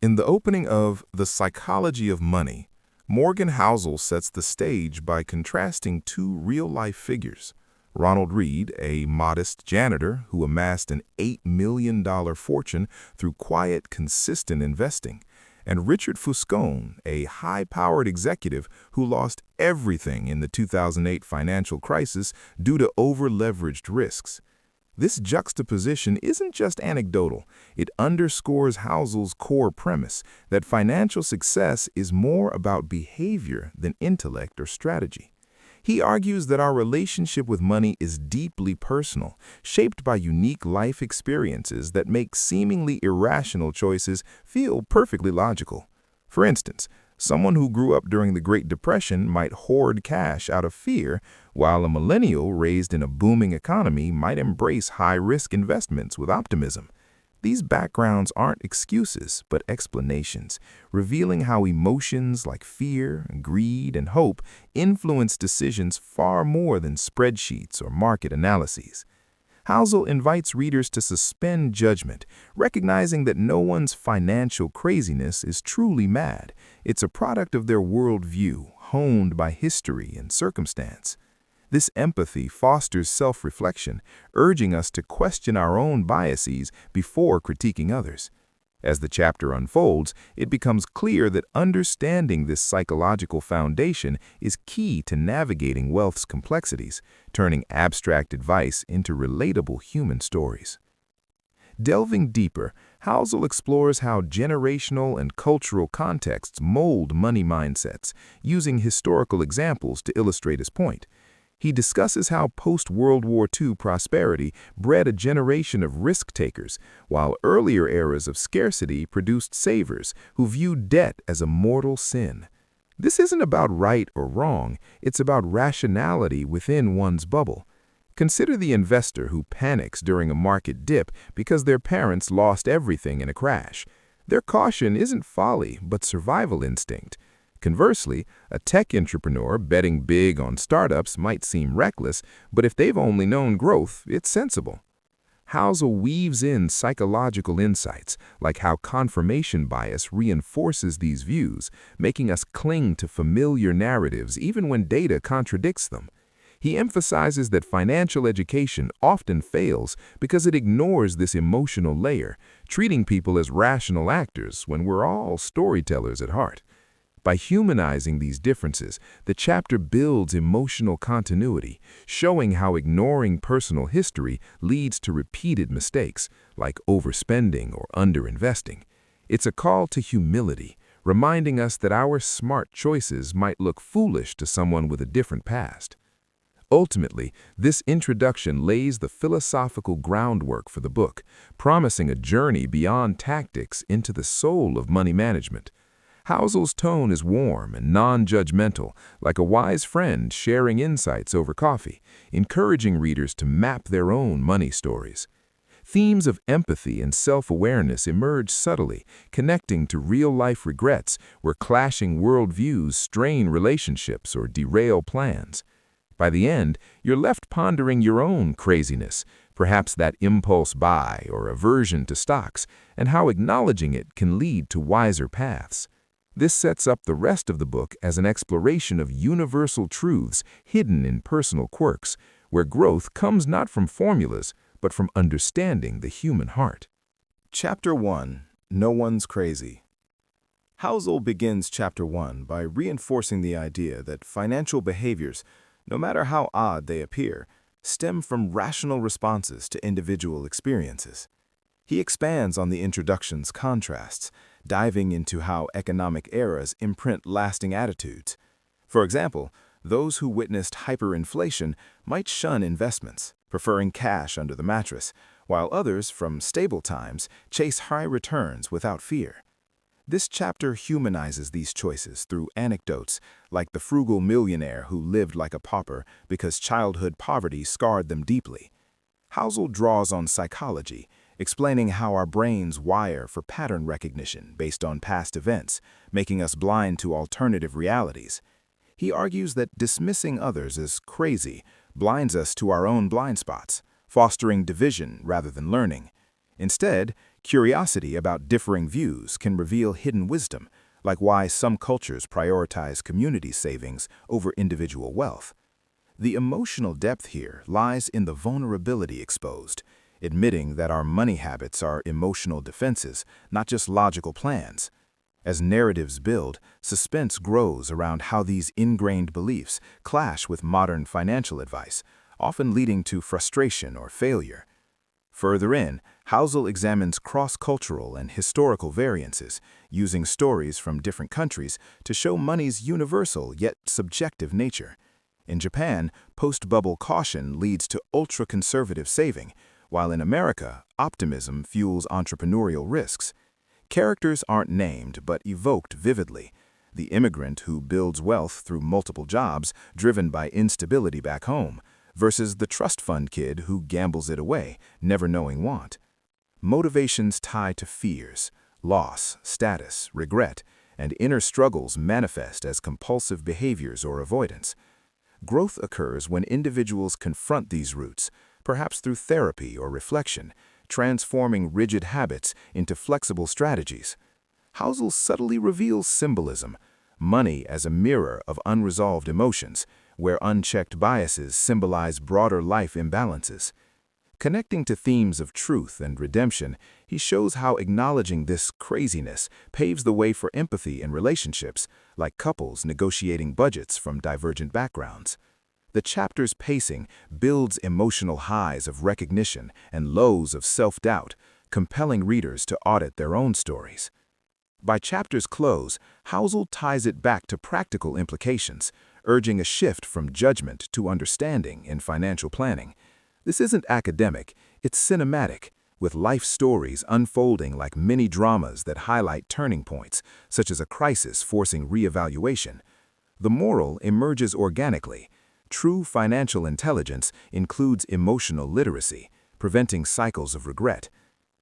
In the opening of The Psychology of Money, Morgan Housel sets the stage by contrasting two real-life figures: Ronald Read, a modest janitor who amassed an $8 million fortune through quiet, consistent investing, and Richard Fuscone, a high-powered executive who lost everything in the 2008 financial crisis due to over-leveraged risks. This juxtaposition isn't just anecdotal. It underscores Housel's core premise that financial success is more about behavior than intellect or strategy. He argues that our relationship with money is deeply personal, shaped by unique life experiences that make seemingly irrational choices feel perfectly logical. For instance, someone who grew up during the Great Depression might hoard cash out of fear, while a millennial raised in a booming economy might embrace high-risk investments with optimism. These backgrounds aren't excuses, but explanations, revealing how emotions like fear, greed, and hope influence decisions far more than spreadsheets or market analyses. Housel invites readers to suspend judgment, recognizing that no one's financial craziness is truly mad. It's a product of their worldview, honed by history and circumstance. This empathy fosters self-reflection, urging us to question our own biases before critiquing others. As the chapter unfolds, it becomes clear that understanding this psychological foundation is key to navigating wealth's complexities, turning abstract advice into relatable human stories. Delving deeper, Housel explores how generational and cultural contexts mold money mindsets, using historical examples to illustrate his point. He discusses how post-World War II prosperity bred a generation of risk-takers, while earlier eras of scarcity produced savers who viewed debt as a mortal sin. This isn't about right or wrong, it's about rationality within one's bubble. Consider the investor who panics during a market dip because their parents lost everything in a crash. Their caution isn't folly, but survival instinct. Conversely, a tech entrepreneur betting big on startups might seem reckless, but if they've only known growth, it's sensible. Housel weaves in psychological insights, like how confirmation bias reinforces these views, making us cling to familiar narratives even when data contradicts them. He emphasizes that financial education often fails because it ignores this emotional layer, treating people as rational actors when we're all storytellers at heart. By humanizing these differences, the chapter builds emotional continuity, showing how ignoring personal history leads to repeated mistakes, like overspending or underinvesting. It's a call to humility, reminding us that our smart choices might look foolish to someone with a different past. Ultimately, this introduction lays the philosophical groundwork for the book, promising a journey beyond tactics into the soul of money management. Housel's tone is warm and non-judgmental, like a wise friend sharing insights over coffee, encouraging readers to map their own money stories. Themes of empathy and self-awareness emerge subtly, connecting to real-life regrets where clashing worldviews strain relationships or derail plans. By the end, you're left pondering your own craziness, perhaps that impulse buy or aversion to stocks, and how acknowledging it can lead to wiser paths. This sets up the rest of the book as an exploration of universal truths hidden in personal quirks, where growth comes not from formulas, but from understanding the human heart. Chapter 1. No One's Crazy. Housel begins Chapter 1 by reinforcing the idea that financial behaviors, no matter how odd they appear, stem from rational responses to individual experiences. He expands on the introduction's contrasts, diving into how economic eras imprint lasting attitudes. For example, those who witnessed hyperinflation might shun investments, preferring cash under the mattress, while others, from stable times, chase high returns without fear. This chapter humanizes these choices through anecdotes like the frugal millionaire who lived like a pauper because childhood poverty scarred them deeply. Housel draws on psychology, explaining how our brains wire for pattern recognition based on past events, making us blind to alternative realities. He argues that dismissing others as crazy blinds us to our own blind spots, fostering division rather than learning. Instead, Curiosity about differing views can reveal hidden wisdom, like why some cultures prioritize community savings over individual wealth. The emotional depth here lies in the vulnerability exposed, admitting that our money habits are emotional defenses, not just logical plans. As narratives build, suspense grows around how these ingrained beliefs clash with modern financial advice, often leading to frustration or failure. Further in, Housel examines cross-cultural and historical variances, using stories from different countries to show money's universal yet subjective nature. In Japan, post-bubble caution leads to ultra-conservative saving, while in America, optimism fuels entrepreneurial risks. Characters aren't named but evoked vividly. The immigrant who builds wealth through multiple jobs, driven by instability back home, versus the trust fund kid who gambles it away, never knowing want. Motivations tie to fears, loss, status, regret, and inner struggles manifest as compulsive behaviors or avoidance. Growth occurs when individuals confront these roots, perhaps through therapy or reflection, transforming rigid habits into flexible strategies. Housel subtly reveals symbolism, money as a mirror of unresolved emotions, where unchecked biases symbolize broader life imbalances. Connecting to themes of truth and redemption, he shows how acknowledging this craziness paves the way for empathy in relationships, like couples negotiating budgets from divergent backgrounds. The chapter's pacing builds emotional highs of recognition and lows of self-doubt, compelling readers to audit their own stories. By chapter's close, Housel ties it back to practical implications, urging a shift from judgment to understanding in financial planning. This isn't academic, it's cinematic, with life stories unfolding like mini-dramas that highlight turning points, such as a crisis forcing reevaluation. The moral emerges organically. True financial intelligence includes emotional literacy, preventing cycles of regret.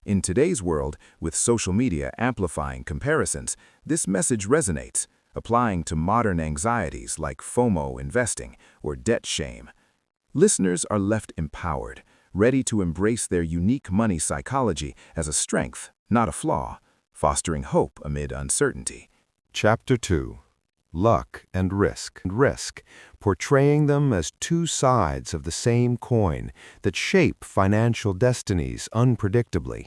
In today's world, with social media amplifying comparisons, this message resonates, applying to modern anxieties like FOMO investing or debt shame. Listeners are left empowered, ready to embrace their unique money psychology as a strength, not a flaw, fostering hope amid uncertainty. Chapter 2. Luck and Risk. Portraying them as two sides of the same coin that shape financial destinies unpredictably.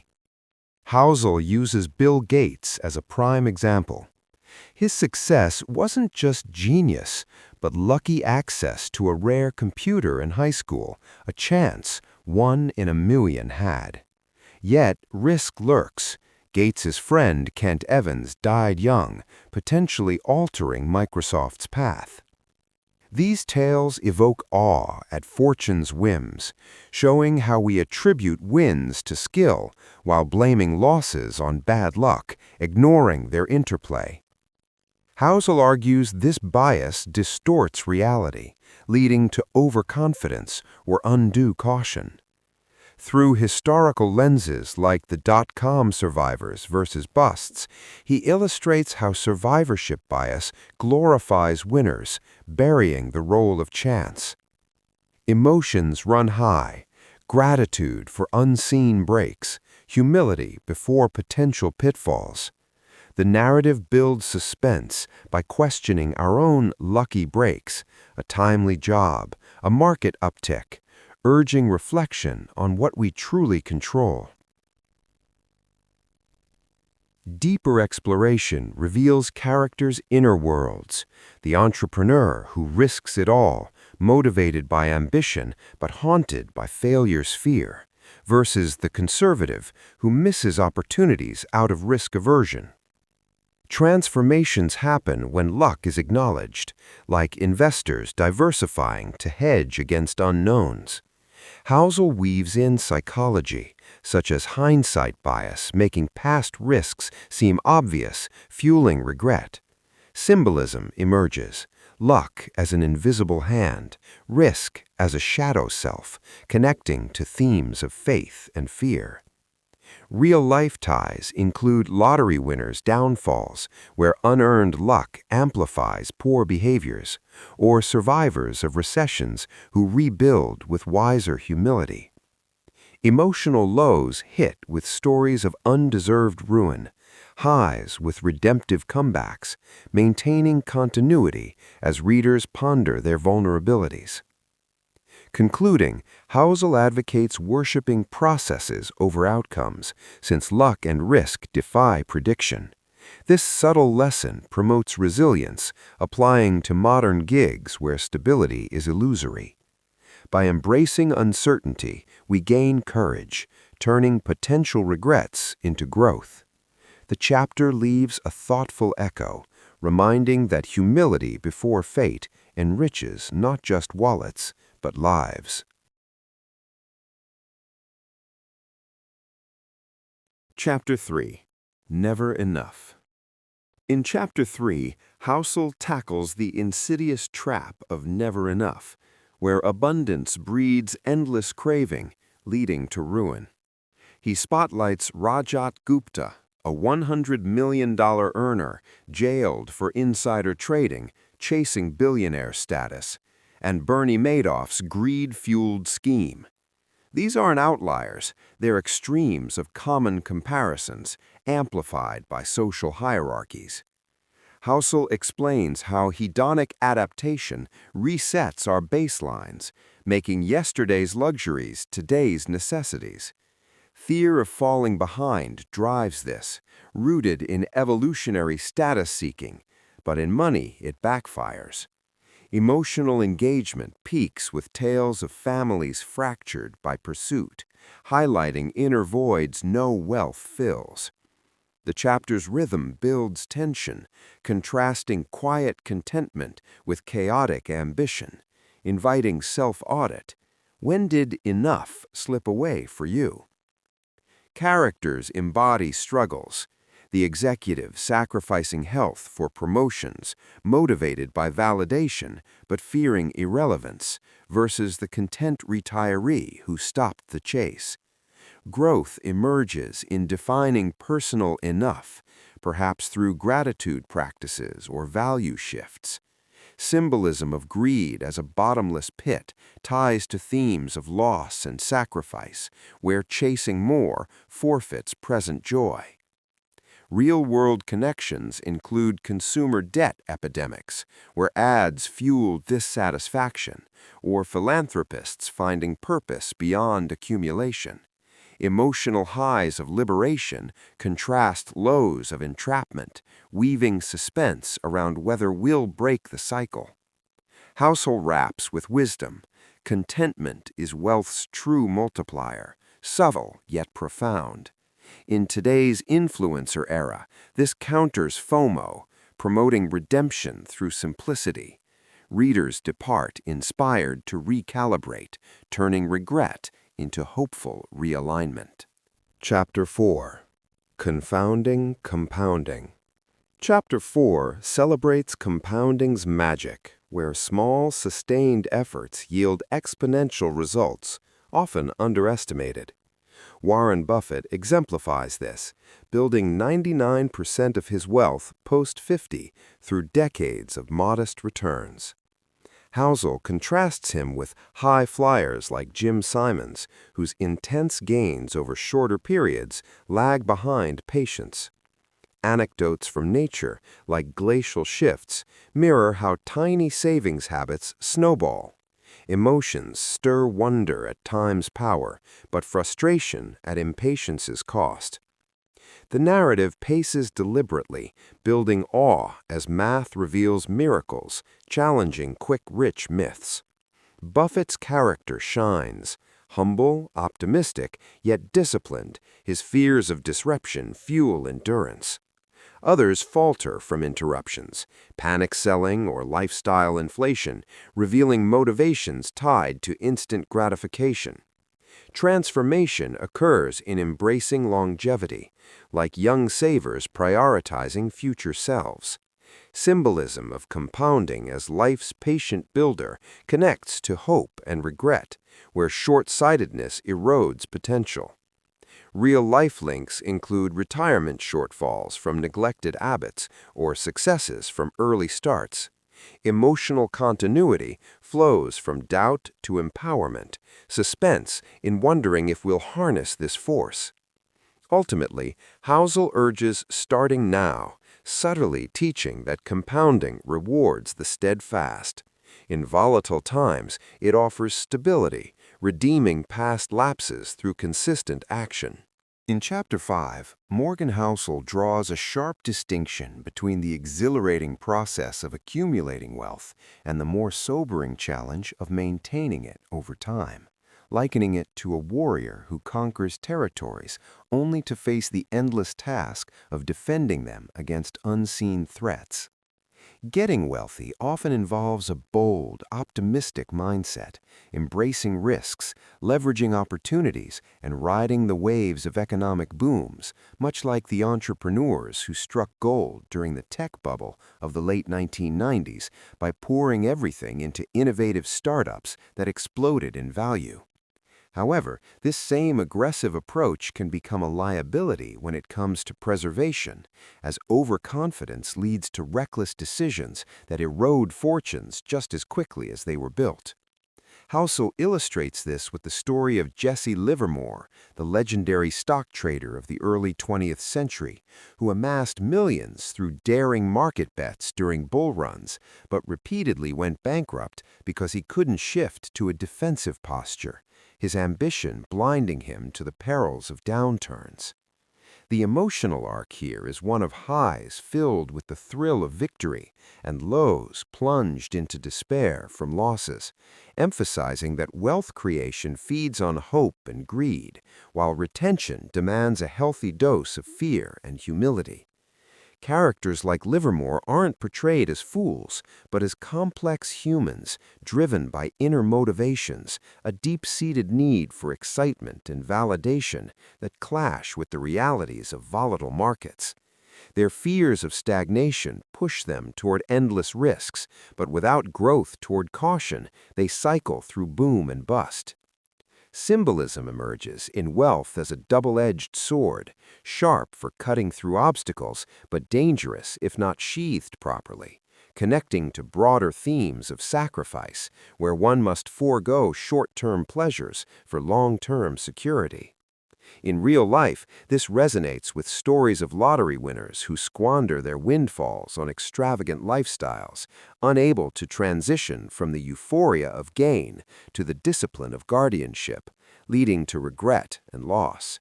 Housel uses Bill Gates as a prime example. His success wasn't just genius, but lucky access to a rare computer in high school, a chance 1 in a million had. Yet risk lurks. Gates's friend Kent Evans died young, potentially altering Microsoft's path. These tales evoke awe at fortune's whims, showing how we attribute wins to skill while blaming losses on bad luck, ignoring their interplay. Housel argues this bias distorts reality, leading to overconfidence or undue caution. Through historical lenses like the dot-com survivors versus busts, he illustrates how survivorship bias glorifies winners, burying the role of chance. Emotions run high, gratitude for unseen breaks, humility before potential pitfalls. The narrative builds suspense by questioning our own lucky breaks, a timely job, a market uptick, urging reflection on what we truly control. Deeper exploration reveals characters' inner worlds, the entrepreneur who risks it all, motivated by ambition but haunted by failure's fear, versus the conservative who misses opportunities out of risk aversion. Transformations happen when luck is acknowledged, like investors diversifying to hedge against unknowns. Housel weaves in psychology, such as hindsight bias, making past risks seem obvious, fueling regret. Symbolism emerges, luck as an invisible hand, risk as a shadow self, connecting to themes of faith and fear. Real-life ties include lottery winners' downfalls, where unearned luck amplifies poor behaviors, or survivors of recessions who rebuild with wiser humility. Emotional lows hit with stories of undeserved ruin, highs with redemptive comebacks, maintaining continuity as readers ponder their vulnerabilities. Concluding, Housel advocates worshiping processes over outcomes, since luck and risk defy prediction. This subtle lesson promotes resilience, applying to modern gigs where stability is illusory. By embracing uncertainty, we gain courage, turning potential regrets into growth. The chapter leaves a thoughtful echo, reminding that humility before fate enriches not just wallets, but lives. Chapter 3. Never Enough. In Chapter 3, Housel tackles the insidious trap of never enough, where abundance breeds endless craving, leading to ruin. He spotlights Rajat Gupta, a $100 million earner jailed for insider trading, chasing billionaire status, and Bernie Madoff's greed-fueled scheme. These aren't outliers, they're extremes of common comparisons, amplified by social hierarchies. Housel explains how hedonic adaptation resets our baselines, making yesterday's luxuries today's necessities. Fear of falling behind drives this, rooted in evolutionary status seeking, but in money it backfires. Emotional engagement peaks with tales of families fractured by pursuit, highlighting inner voids no wealth fills. The chapter's rhythm builds tension, contrasting quiet contentment with chaotic ambition, inviting self-audit. When did enough slip away for you? Characters embody struggles. The executive sacrificing health for promotions, motivated by validation but fearing irrelevance, versus the content retiree who stopped the chase. Growth emerges in defining personal enough, perhaps through gratitude practices or value shifts. Symbolism of greed as a bottomless pit ties to themes of loss and sacrifice, where chasing more forfeits present joy. Real-world connections include consumer debt epidemics, where ads fuel dissatisfaction, or philanthropists finding purpose beyond accumulation. Emotional highs of liberation contrast lows of entrapment, weaving suspense around whether we'll break the cycle. Housel raps with wisdom. Contentment is wealth's true multiplier, subtle yet profound. In today's influencer era, this counters FOMO, promoting redemption through simplicity. Readers depart inspired to recalibrate, turning regret into hopeful realignment. Chapter 4. Confounding Compounding. Chapter 4 celebrates compounding's magic, where small, sustained efforts yield exponential results, often underestimated. Warren Buffett exemplifies this, building 99% of his wealth post-50 through decades of modest returns. Housel contrasts him with high flyers like Jim Simons, whose intense gains over shorter periods lag behind patience. Anecdotes from nature, like glacial shifts, mirror how tiny savings habits snowball. Emotions stir wonder at time's power, but frustration at impatience's cost. The narrative paces deliberately, building awe as math reveals miracles, challenging quick, rich myths. Buffett's character shines. Humble, optimistic, yet disciplined, his fears of disruption fuel endurance. Others falter from interruptions, panic selling or lifestyle inflation, revealing motivations tied to instant gratification. Transformation occurs in embracing longevity, like young savers prioritizing future selves. Symbolism of compounding as life's patient builder connects to hope and regret, where short-sightedness erodes potential. Real-life links include retirement shortfalls from neglected habits or successes from early starts. Emotional continuity flows from doubt to empowerment, suspense in wondering if we'll harness this force. Ultimately, Housel urges starting now, subtly teaching that compounding rewards the steadfast. In volatile times, it offers stability, redeeming past lapses through consistent action. In Chapter 5, Morgan Housel draws a sharp distinction between the exhilarating process of accumulating wealth and the more sobering challenge of maintaining it over time, likening it to a warrior who conquers territories only to face the endless task of defending them against unseen threats. Getting wealthy often involves a bold, optimistic mindset, embracing risks, leveraging opportunities, and riding the waves of economic booms, much like the entrepreneurs who struck gold during the tech bubble of the late 1990s by pouring everything into innovative startups that exploded in value. However, this same aggressive approach can become a liability when it comes to preservation, as overconfidence leads to reckless decisions that erode fortunes just as quickly as they were built. Housel illustrates this with the story of Jesse Livermore, the legendary stock trader of the early 20th century, who amassed millions through daring market bets during bull runs, but repeatedly went bankrupt because he couldn't shift to a defensive posture, his ambition blinding him to the perils of downturns. The emotional arc here is one of highs filled with the thrill of victory and lows plunged into despair from losses, emphasizing that wealth creation feeds on hope and greed, while retention demands a healthy dose of fear and humility. Characters like Livermore aren't portrayed as fools, but as complex humans driven by inner motivations, a deep-seated need for excitement and validation that clash with the realities of volatile markets. Their fears of stagnation push them toward endless risks, but without growth toward caution, they cycle through boom and bust. Symbolism emerges in wealth as a double-edged sword, sharp for cutting through obstacles, but dangerous if not sheathed properly, connecting to broader themes of sacrifice, where one must forego short-term pleasures for long-term security. In real life, this resonates with stories of lottery winners who squander their windfalls on extravagant lifestyles, unable to transition from the euphoria of gain to the discipline of guardianship, leading to regret and loss.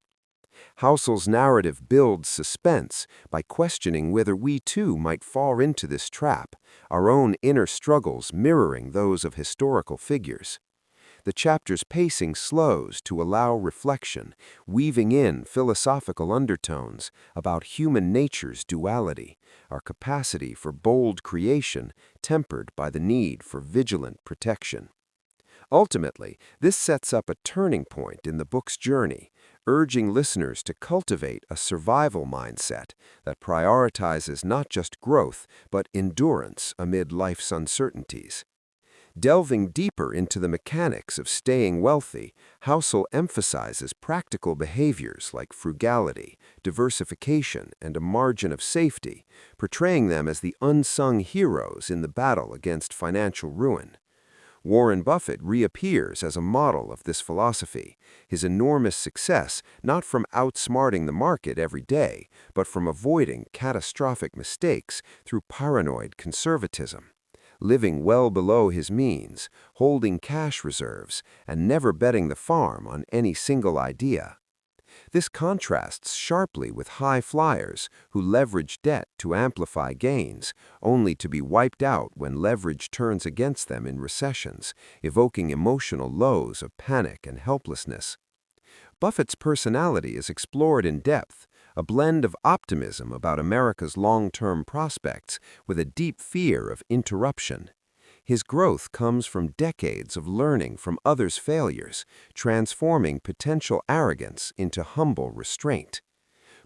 Housel's narrative builds suspense by questioning whether we too might fall into this trap, our own inner struggles mirroring those of historical figures. The chapter's pacing slows to allow reflection, weaving in philosophical undertones about human nature's duality, our capacity for bold creation tempered by the need for vigilant protection. Ultimately, this sets up a turning point in the book's journey, urging listeners to cultivate a survival mindset that prioritizes not just growth, but endurance amid life's uncertainties. Delving deeper into the mechanics of staying wealthy, Housel emphasizes practical behaviors like frugality, diversification, and a margin of safety, portraying them as the unsung heroes in the battle against financial ruin. Warren Buffett reappears as a model of this philosophy, his enormous success not from outsmarting the market every day, but from avoiding catastrophic mistakes through paranoid conservatism. Living well below his means, holding cash reserves, and never betting the farm on any single idea. This contrasts sharply with high flyers who leverage debt to amplify gains, only to be wiped out when leverage turns against them in recessions, evoking emotional lows of panic and helplessness. Buffett's personality is explored in depth, a blend of optimism about America's long-term prospects with a deep fear of interruption. His growth comes from decades of learning from others' failures, transforming potential arrogance into humble restraint.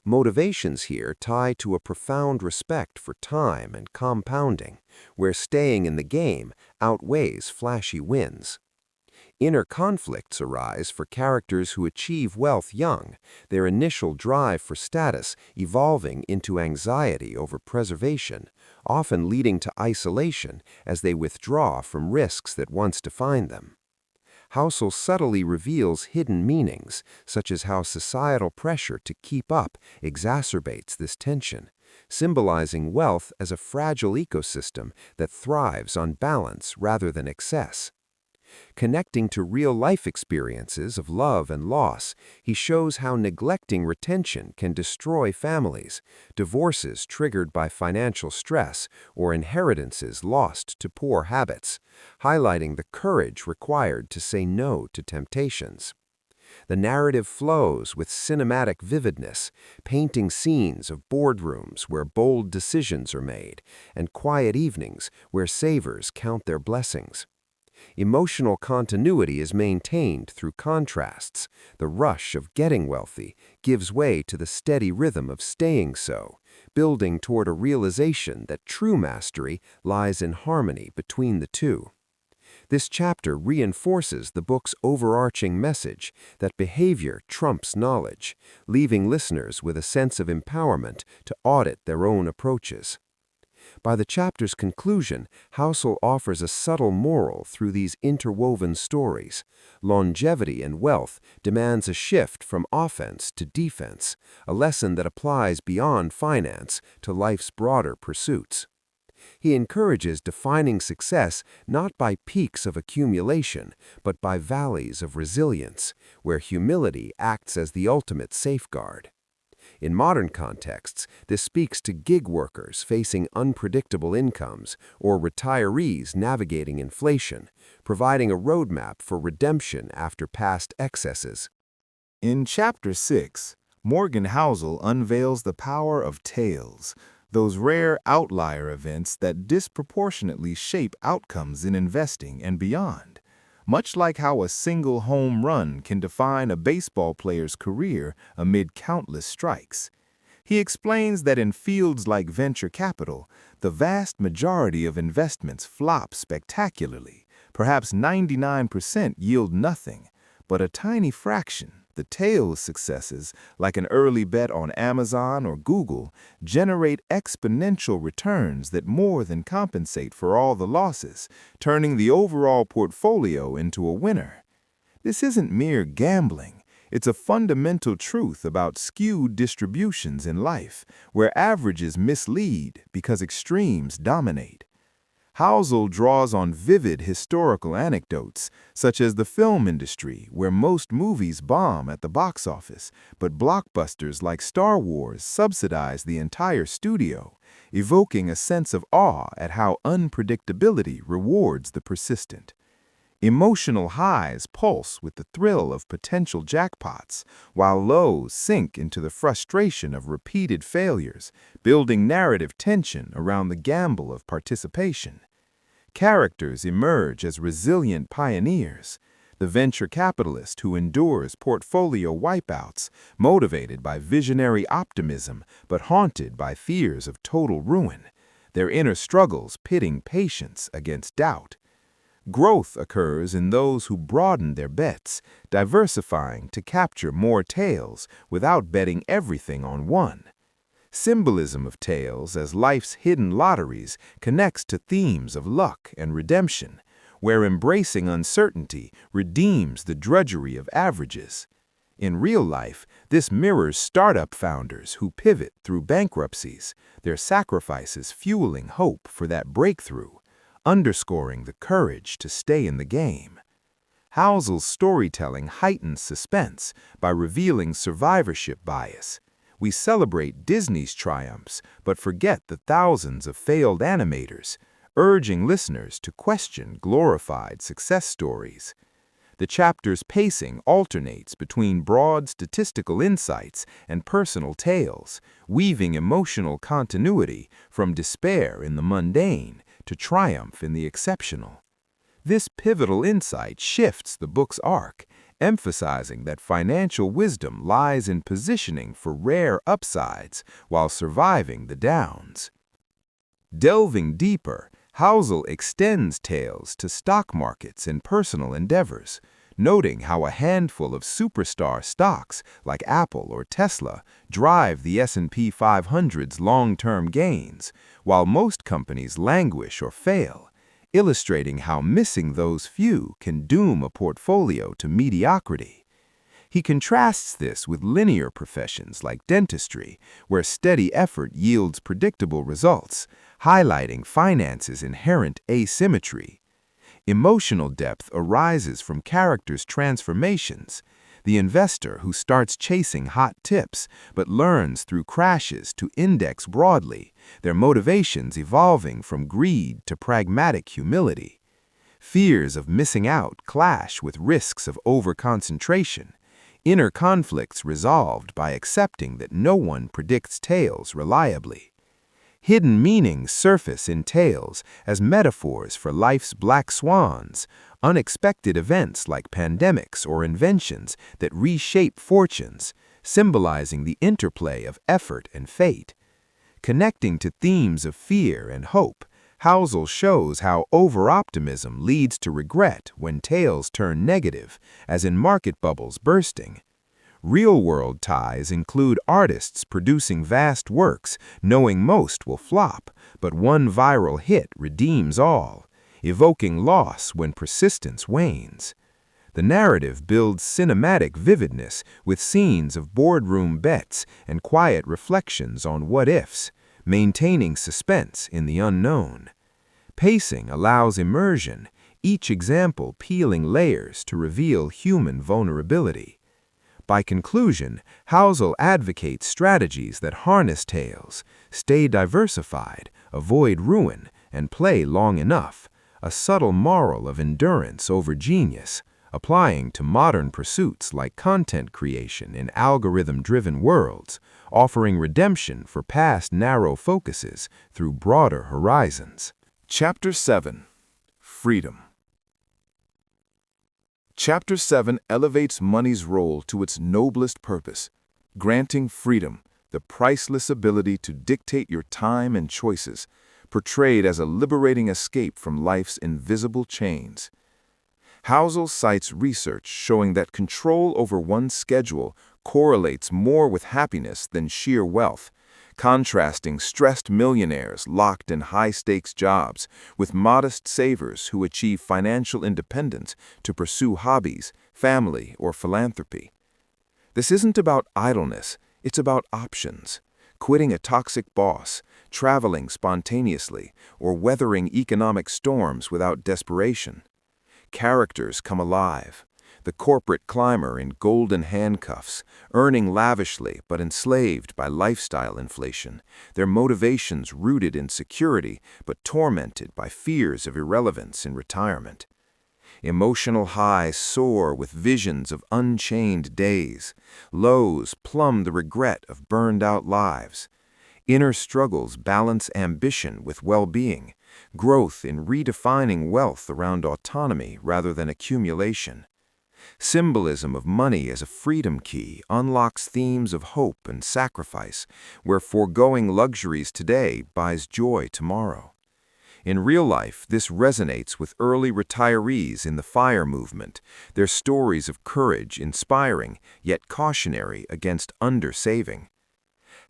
Motivations here tie to a profound respect for time and compounding, where staying in the game outweighs flashy wins. Inner conflicts arise for characters who achieve wealth young, their initial drive for status evolving into anxiety over preservation, often leading to isolation as they withdraw from risks that once defined them. Housel subtly reveals hidden meanings, such as how societal pressure to keep up exacerbates this tension, symbolizing wealth as a fragile ecosystem that thrives on balance rather than excess. Connecting to real-life experiences of love and loss, he shows how neglecting retention can destroy families, divorces triggered by financial stress, or inheritances lost to poor habits, highlighting the courage required to say no to temptations. The narrative flows with cinematic vividness, painting scenes of boardrooms where bold decisions are made, and quiet evenings where savers count their blessings. Emotional continuity is maintained through contrasts. The rush of getting wealthy gives way to the steady rhythm of staying so, building toward a realization that true mastery lies in harmony between the two. This chapter reinforces the book's overarching message that behavior trumps knowledge, leaving listeners with a sense of empowerment to audit their own approaches. By the chapter's conclusion, Housel offers a subtle moral through these interwoven stories. Longevity and wealth demands a shift from offense to defense, a lesson that applies beyond finance to life's broader pursuits. He encourages defining success not by peaks of accumulation, but by valleys of resilience, where humility acts as the ultimate safeguard. In modern contexts, this speaks to gig workers facing unpredictable incomes or retirees navigating inflation, providing a roadmap for redemption after past excesses. In Chapter 6, Morgan Housel unveils the power of tails, those rare outlier events that disproportionately shape outcomes in investing and beyond. Much like how a single home run can define a baseball player's career amid countless strikes. He explains that in fields like venture capital, the vast majority of investments flop spectacularly. Perhaps 99% yield nothing, but a tiny fraction, the tail successes, like an early bet on Amazon or Google, generate exponential returns that more than compensate for all the losses, turning the overall portfolio into a winner. This isn't mere gambling. It's a fundamental truth about skewed distributions in life, where averages mislead because extremes dominate. Housel draws on vivid historical anecdotes, such as the film industry, where most movies bomb at the box office, but blockbusters like Star Wars subsidize the entire studio, evoking a sense of awe at how unpredictability rewards the persistent. Emotional highs pulse with the thrill of potential jackpots, while lows sink into the frustration of repeated failures, building narrative tension around the gamble of participation. Characters emerge as resilient pioneers. The venture capitalist who endures portfolio wipeouts, motivated by visionary optimism but haunted by fears of total ruin, their inner struggles pitting patience against doubt. Growth occurs in those who broaden their bets, diversifying to capture more tails without betting everything on one. Symbolism of tails as life's hidden lotteries connects to themes of luck and redemption, where embracing uncertainty redeems the drudgery of averages. In real life, this mirrors startup founders who pivot through bankruptcies, their sacrifices fueling hope for that breakthrough, underscoring the courage to stay in the game. Housel's storytelling heightens suspense by revealing survivorship bias. We celebrate Disney's triumphs, but forget the thousands of failed animators, urging listeners to question glorified success stories. The chapter's pacing alternates between broad statistical insights and personal tales, weaving emotional continuity from despair in the mundane to triumph in the exceptional. This pivotal insight shifts the book's arc, emphasizing that financial wisdom lies in positioning for rare upsides while surviving the downs. Delving deeper, Housel extends tales to stock markets and personal endeavors, noting how a handful of superstar stocks like Apple or Tesla drive the S&P 500's long-term gains, while most companies languish or fail, illustrating how missing those few can doom a portfolio to mediocrity. He contrasts this with linear professions like dentistry, where steady effort yields predictable results, highlighting finance's inherent asymmetry. Emotional depth arises from characters' transformations. The investor who starts chasing hot tips but learns through crashes to index broadly, their motivations evolving from greed to pragmatic humility. Fears of missing out clash with risks of overconcentration. Inner conflicts resolved by accepting that no one predicts tales reliably. Hidden meanings surface in tales as metaphors for life's black swans, unexpected events like pandemics or inventions that reshape fortunes, symbolizing the interplay of effort and fate. Connecting to themes of fear and hope, Housel shows how over-optimism leads to regret when tales turn negative, as in market bubbles bursting. Real-world ties include artists producing vast works, knowing most will flop, but one viral hit redeems all, evoking loss when persistence wanes. The narrative builds cinematic vividness with scenes of boardroom bets and quiet reflections on what-ifs, maintaining suspense in the unknown. Pacing allows immersion, each example peeling layers to reveal human vulnerability. By conclusion, Housel advocates strategies that harness tales, stay diversified, avoid ruin, and play long enough, a subtle moral of endurance over genius, applying to modern pursuits like content creation in algorithm-driven worlds, offering redemption for past narrow focuses through broader horizons. Chapter 7. Freedom. Chapter 7 elevates money's role to its noblest purpose, granting freedom, the priceless ability to dictate your time and choices, portrayed as a liberating escape from life's invisible chains. Housel cites research showing that control over one's schedule correlates more with happiness than sheer wealth, contrasting stressed millionaires locked in high-stakes jobs with modest savers who achieve financial independence to pursue hobbies, family, or philanthropy. This isn't about idleness, it's about options. Quitting a toxic boss, traveling spontaneously, or weathering economic storms without desperation. Characters come alive. The corporate climber in golden handcuffs, earning lavishly but enslaved by lifestyle inflation, their motivations rooted in security but tormented by fears of irrelevance in retirement. Emotional highs soar with visions of unchained days. Lows plumb the regret of burned-out lives. Inner struggles balance ambition with well-being, growth in redefining wealth around autonomy rather than accumulation. Symbolism of money as a freedom key unlocks themes of hope and sacrifice, where foregoing luxuries today buys joy tomorrow. In real life, this resonates with early retirees in the FIRE movement, their stories of courage inspiring yet cautionary against undersaving.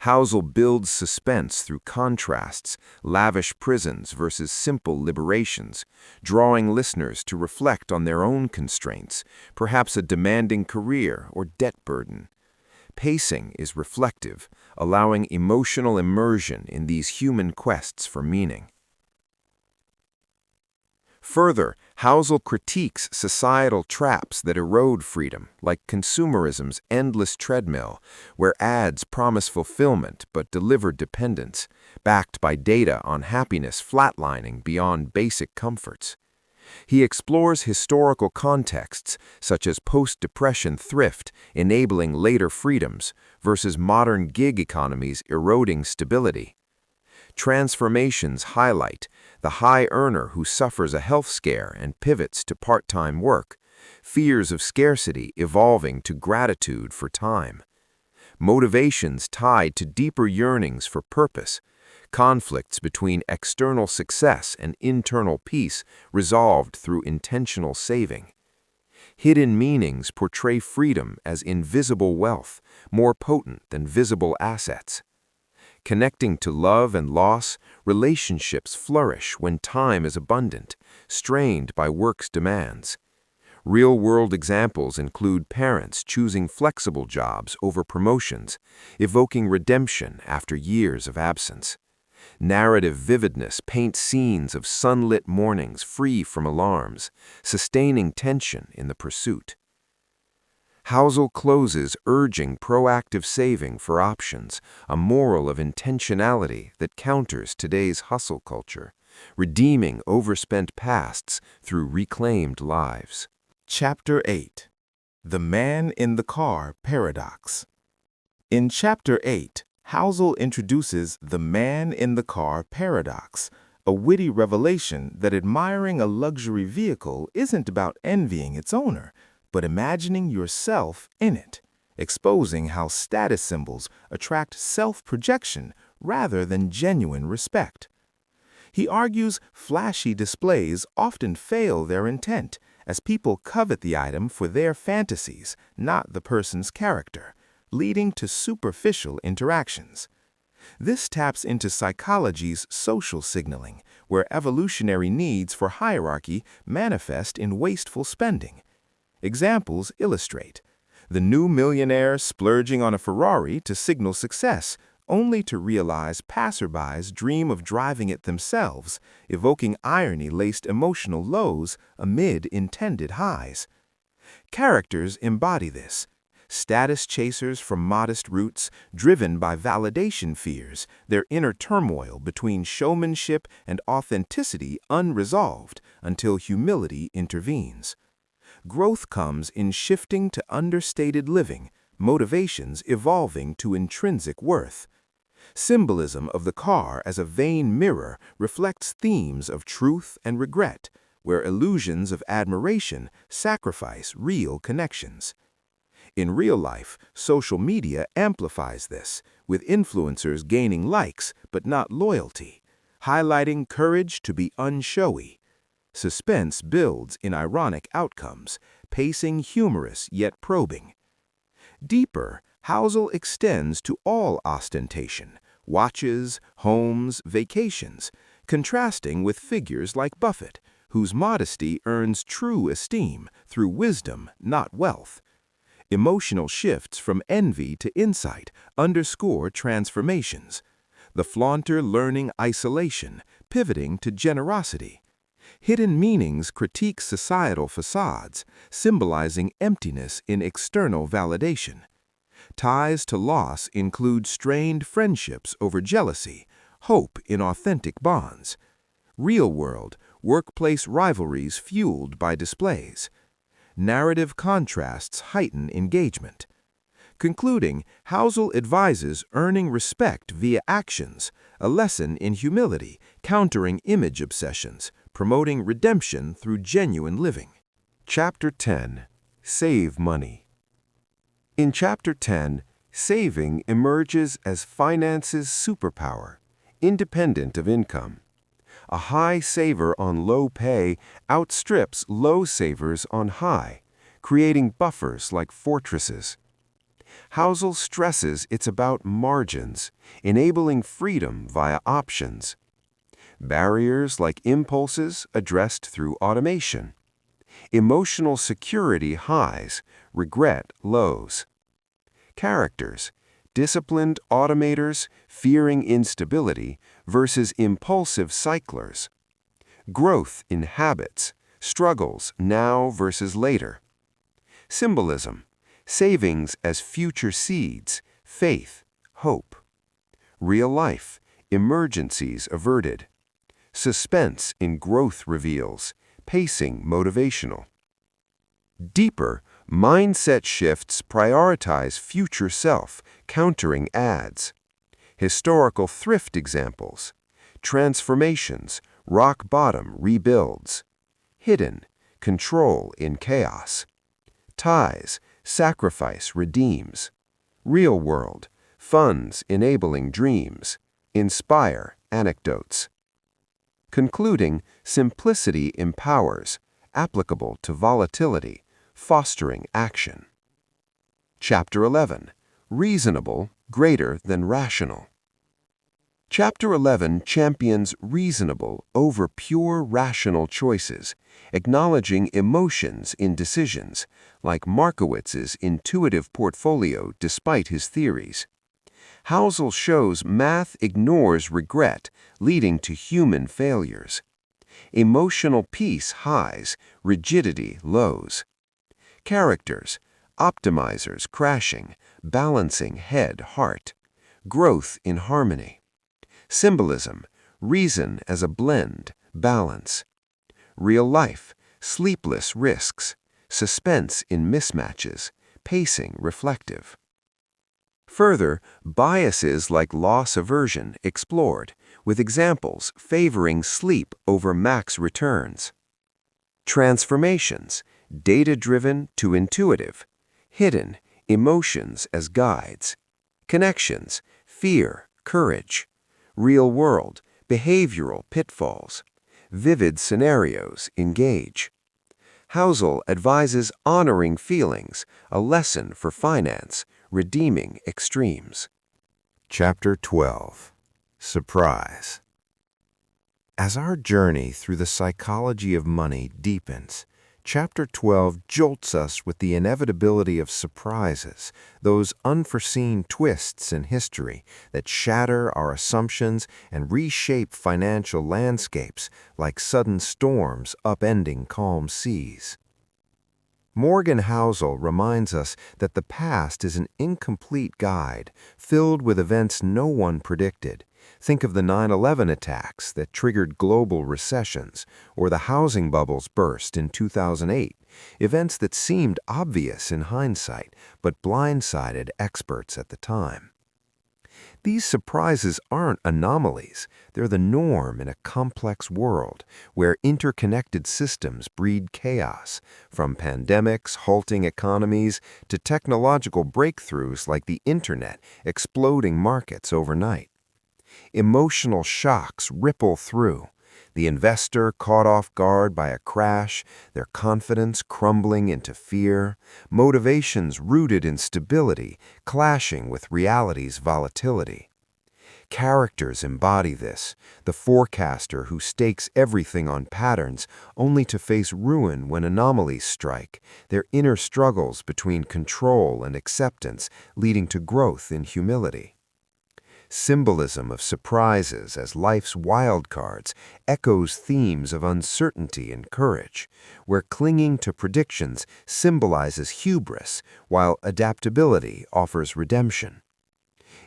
Housel builds suspense through contrasts, lavish prisons versus simple liberations, drawing listeners to reflect on their own constraints, perhaps a demanding career or debt burden. Pacing is reflective, allowing emotional immersion in these human quests for meaning. Further, Housel critiques societal traps that erode freedom, like consumerism's endless treadmill, where ads promise fulfillment but deliver dependence, backed by data on happiness flatlining beyond basic comforts. He explores historical contexts, such as post-Depression thrift enabling later freedoms versus modern gig economies eroding stability. Transformations highlight the high earner who suffers a health scare and pivots to part-time work, fears of scarcity evolving to gratitude for time. Motivations tied to deeper yearnings for purpose, conflicts between external success and internal peace resolved through intentional saving. Hidden meanings portray freedom as invisible wealth, more potent than visible assets. Connecting to love and loss, relationships flourish when time is abundant, strained by work's demands. Real-world examples include parents choosing flexible jobs over promotions, evoking redemption after years of absence. Narrative vividness paints scenes of sunlit mornings free from alarms, sustaining tension in the pursuit. Housel closes urging proactive saving for options, a moral of intentionality that counters today's hustle culture, redeeming overspent pasts through reclaimed lives. Chapter 8. The Man in the Car Paradox. In Chapter 8, Housel introduces the man in the car paradox, a witty revelation that admiring a luxury vehicle isn't about envying its owner, but imagining yourself in it, exposing how status symbols attract self-projection rather than genuine respect. He argues flashy displays often fail their intent, as people covet the item for their fantasies, not the person's character, leading to superficial interactions. This taps into psychology's social signaling, where evolutionary needs for hierarchy manifest in wasteful spending. Examples illustrate the new millionaire splurging on a Ferrari to signal success, only to realize passerbys dream of driving it themselves, evoking irony-laced emotional lows amid intended highs. Characters embody this. Status chasers from modest roots, driven by validation fears, their inner turmoil between showmanship and authenticity unresolved until humility intervenes. Growth comes in shifting to understated living, motivations evolving to intrinsic worth. Symbolism of the car as a vain mirror reflects themes of truth and regret, where illusions of admiration sacrifice real connections. In real life, social media amplifies this, with influencers gaining likes but not loyalty, highlighting courage to be unshowy. Suspense builds in ironic outcomes, pacing humorous yet probing. Deeper, Housel extends to all ostentation, watches, homes, vacations, contrasting with figures like Buffett, whose modesty earns true esteem through wisdom, not wealth. Emotional shifts from envy to insight underscore transformations. The flaunter learning isolation, pivoting to generosity. Hidden meanings critique societal facades, symbolizing emptiness in external validation. Ties to loss include strained friendships over jealousy, hope in authentic bonds. Real-world, workplace rivalries fueled by displays. Narrative contrasts heighten engagement. Concluding, Housel advises earning respect via actions, a lesson in humility, countering image obsessions, promoting redemption through genuine living. Chapter 10. Save Money. In Chapter 10, saving emerges as finance's superpower, independent of income. A high saver on low pay outstrips low savers on high, creating buffers like fortresses. Housel stresses it's about margins, enabling freedom via options. Barriers like impulses addressed through automation. Emotional security highs, regret lows. Characters: disciplined automators fearing instability versus impulsive cyclers. Growth in habits, struggles now versus later. Symbolism: savings as future seeds, faith, hope. Real life: emergencies averted. Suspense in growth reveals, pacing motivational. Deeper, mindset shifts prioritize future self, countering ads. Historical thrift examples. Transformations, rock bottom rebuilds. Hidden, control in chaos. Ties, sacrifice redeems. Real world, funds enabling dreams. Inspire, anecdotes. Concluding, simplicity empowers, applicable to volatility, fostering action. Chapter 11. Reasonable, greater than rational. Chapter 11 champions reasonable over pure rational choices, acknowledging emotions in decisions, like Markowitz's intuitive portfolio despite his theories. Housel shows math ignores regret, leading to human failures. Emotional peace highs, rigidity lows. Characters, optimizers crashing, balancing head-heart. Growth in harmony. Symbolism, reason as a blend, balance. Real life, sleepless risks, suspense in mismatches, pacing reflective. Further, biases like loss aversion explored, with examples favoring sleep over max returns. Transformations, data-driven to intuitive, hidden, emotions as guides. Connections, fear, courage. Real world, behavioral pitfalls. Vivid scenarios engage. Housel advises honoring feelings, a lesson for finance, redeeming extremes. Chapter 12. Surprise. As our journey through the psychology of money deepens, Chapter 12 jolts us with the inevitability of surprises, those unforeseen twists in history that shatter our assumptions and reshape financial landscapes like sudden storms upending calm seas. Morgan Housel reminds us that the past is an incomplete guide, filled with events no one predicted. Think of the 9/11 attacks that triggered global recessions, or the housing bubbles burst in 2008, events that seemed obvious in hindsight, but blindsided experts at the time. These surprises aren't anomalies, they're the norm in a complex world where interconnected systems breed chaos, from pandemics halting economies to technological breakthroughs like the internet exploding markets overnight. Emotional shocks ripple through, the investor caught off guard by a crash, their confidence crumbling into fear, motivations rooted in stability clashing with reality's volatility. Characters embody this, the forecaster who stakes everything on patterns only to face ruin when anomalies strike, their inner struggles between control and acceptance leading to growth in humility. Symbolism of surprises as life's wildcards echoes themes of uncertainty and courage, where clinging to predictions symbolizes hubris, while adaptability offers redemption.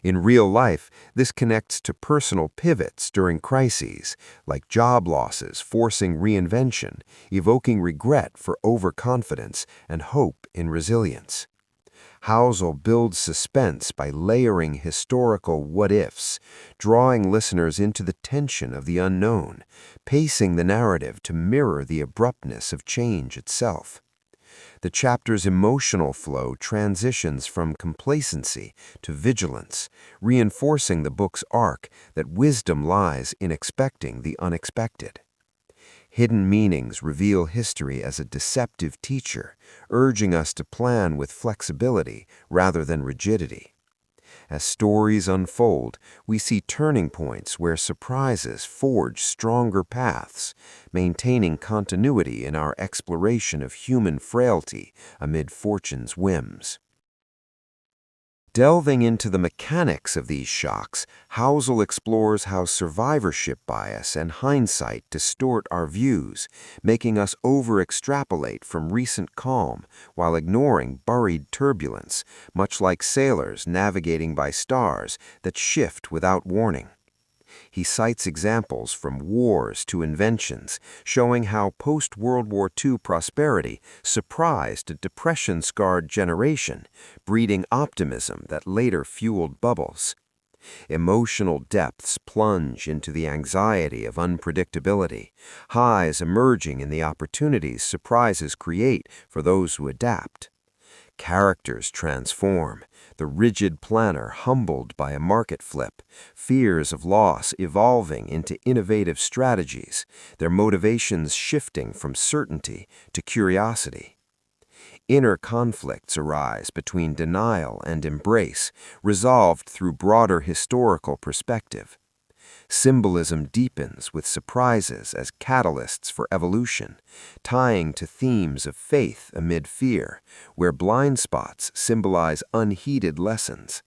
In real life, this connects to personal pivots during crises, like job losses forcing reinvention, evoking regret for overconfidence, and hope in resilience. Housel builds suspense by layering historical what-ifs, drawing listeners into the tension of the unknown, pacing the narrative to mirror the abruptness of change itself. The chapter's emotional flow transitions from complacency to vigilance, reinforcing the book's arc that wisdom lies in expecting the unexpected. Hidden meanings reveal history as a deceptive teacher, urging us to plan with flexibility rather than rigidity. As stories unfold, we see turning points where surprises forge stronger paths, maintaining continuity in our exploration of human frailty amid fortune's whims. Delving into the mechanics of these shocks, Housel explores how survivorship bias and hindsight distort our views, making us over-extrapolate from recent calm while ignoring buried turbulence, much like sailors navigating by stars that shift without warning. He cites examples from wars to inventions, showing how post-World War II prosperity surprised a depression-scarred generation, breeding optimism that later fueled bubbles. Emotional depths plunge into the anxiety of unpredictability, highs emerging in the opportunities surprises create for those who adapt. Characters transform, the rigid planner humbled by a market flip, fears of loss evolving into innovative strategies, their motivations shifting from certainty to curiosity. Inner conflicts arise between denial and embrace, resolved through broader historical perspective. Symbolism deepens with surprises as catalysts for evolution, tying to themes of faith amid fear, where blind spots symbolize unheeded lessons.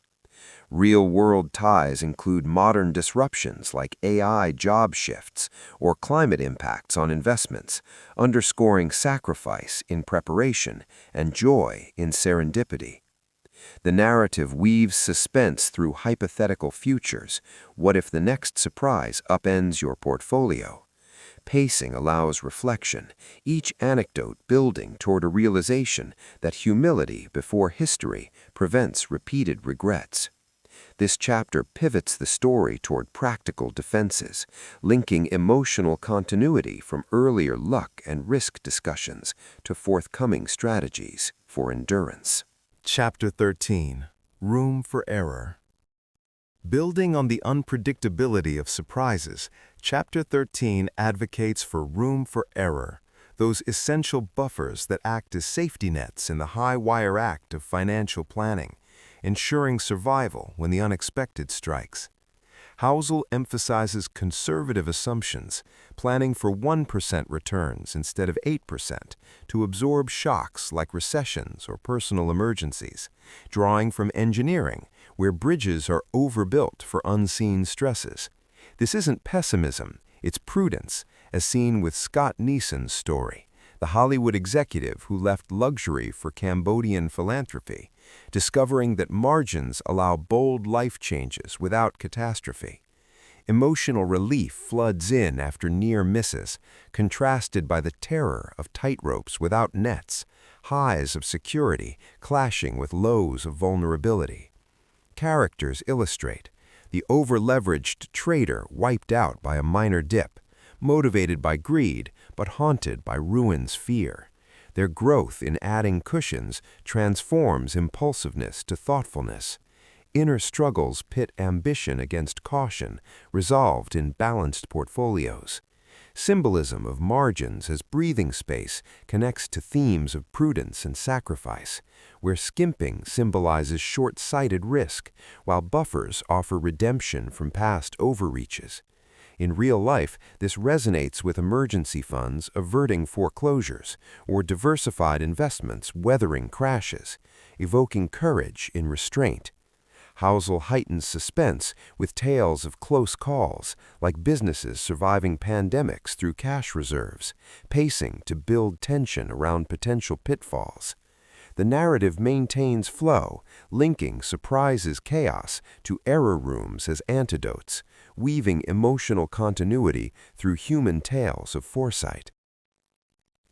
Real-world ties include modern disruptions like AI job shifts or climate impacts on investments, underscoring sacrifice in preparation and joy in serendipity. The narrative weaves suspense through hypothetical futures. What if the next surprise upends your portfolio? Pacing allows reflection, each anecdote building toward a realization that humility before history prevents repeated regrets. This chapter pivots the story toward practical defenses, linking emotional continuity from earlier luck and risk discussions to forthcoming strategies for endurance. Chapter 13. Room for Error. Building on the unpredictability of surprises, Chapter 13 advocates for room for error, those essential buffers that act as safety nets in the high-wire act of financial planning, ensuring survival when the unexpected strikes. Housel emphasizes conservative assumptions, planning for 1% returns instead of 8%, to absorb shocks like recessions or personal emergencies, drawing from engineering, where bridges are overbuilt for unseen stresses. This isn't pessimism, it's prudence, as seen with Scott Neeson's story, the Hollywood executive who left luxury for Cambodian philanthropy, discovering that margins allow bold life changes without catastrophe. Emotional relief floods in after near misses, contrasted by the terror of tightropes without nets, highs of security clashing with lows of vulnerability. Characters illustrate the over-leveraged trader wiped out by a minor dip, motivated by greed but haunted by ruin's fear. Their growth in adding cushions transforms impulsiveness to thoughtfulness. Inner struggles pit ambition against caution, resolved in balanced portfolios. Symbolism of margins as breathing space connects to themes of prudence and sacrifice, where skimping symbolizes short-sighted risk, while buffers offer redemption from past overreaches. In real life, this resonates with emergency funds averting foreclosures or diversified investments weathering crashes, evoking courage in restraint. Housel heightens suspense with tales of close calls, like businesses surviving pandemics through cash reserves, pacing to build tension around potential pitfalls. The narrative maintains flow, linking surprises chaos to error rooms as antidotes, weaving emotional continuity through human tales of foresight.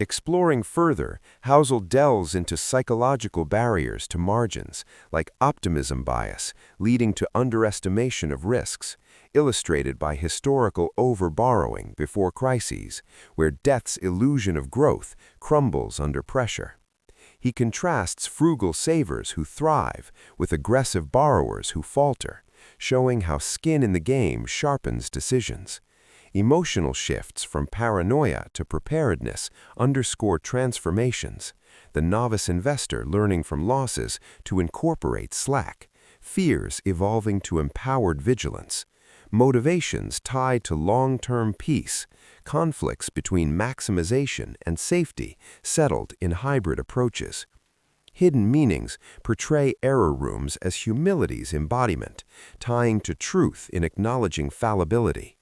Exploring further, Housel delves into psychological barriers to margins, like optimism bias, leading to underestimation of risks, illustrated by historical overborrowing before crises, where death's illusion of growth crumbles under pressure. He contrasts frugal savers who thrive with aggressive borrowers who falter, showing how skin in the game sharpens decisions. Emotional shifts from paranoia to preparedness underscore transformations, the novice investor learning from losses to incorporate slack, fears evolving to empowered vigilance, motivations tied to long-term peace, conflicts between maximization and safety settled in hybrid approaches. Hidden meanings portray error rooms as humility's embodiment, tying to truth in acknowledging fallibility.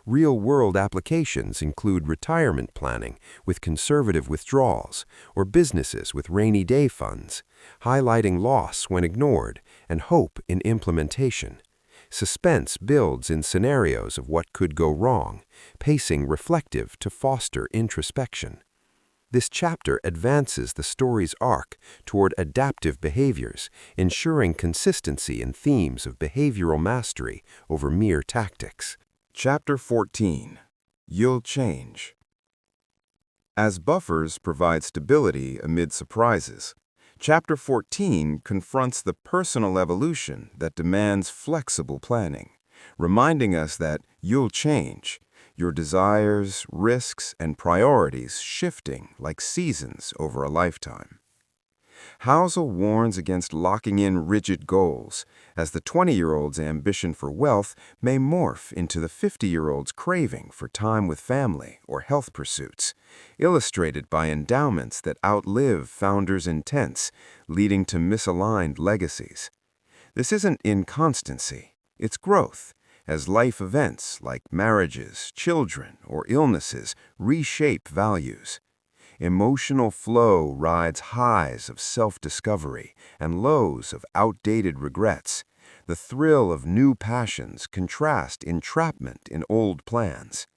Real-world applications include retirement planning with conservative withdrawals or businesses with rainy day funds, highlighting loss when ignored and hope in implementation. Suspense builds in scenarios of what could go wrong, pacing reflective to foster introspection. This chapter advances the story's arc toward adaptive behaviors, ensuring consistency in themes of behavioral mastery over mere tactics. Chapter 14. You'll Change. As buffers provide stability amid surprises, Chapter 14 confronts the personal evolution that demands flexible planning, reminding us that you'll change, your desires, risks, and priorities shifting like seasons over a lifetime. Housel warns against locking in rigid goals, as the 20-year-old's ambition for wealth may morph into the 50-year-old's craving for time with family or health pursuits, illustrated by endowments that outlive founders' intents, leading to misaligned legacies. This isn't inconstancy, it's growth, as life events like marriages, children, or illnesses reshape values. Emotional flow rides highs of self-discovery and lows of outdated regrets. The thrill of new passions contrast entrapment in old plans.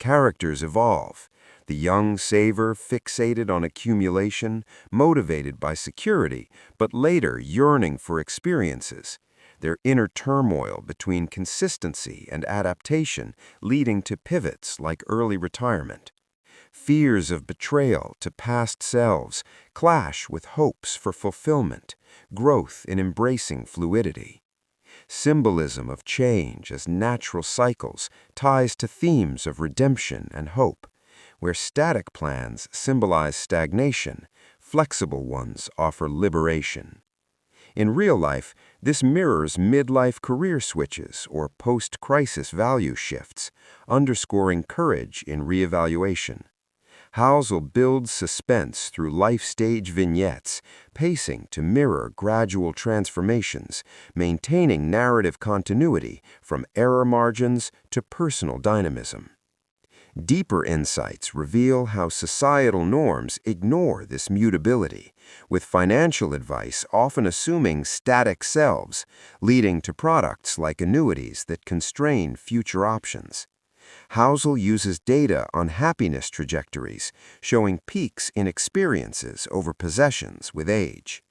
Characters evolve. The young saver fixated on accumulation, motivated by security, but later yearning for experiences. Their inner turmoil between consistency and adaptation leading to pivots like early retirement. Fears of betrayal to past selves clash with hopes for fulfillment, growth in embracing fluidity. Symbolism of change as natural cycles ties to themes of redemption and hope. Where static plans symbolize stagnation, flexible ones offer liberation. In real life, this mirrors midlife career switches or post-crisis value shifts, underscoring courage in reevaluation. Housel builds suspense through life stage vignettes, pacing to mirror gradual transformations, maintaining narrative continuity from error margins to personal dynamism. Deeper insights reveal how societal norms ignore this mutability, with financial advice often assuming static selves, leading to products like annuities that constrain future options. Housel uses data on happiness trajectories, showing peaks in experiences over possessions with age.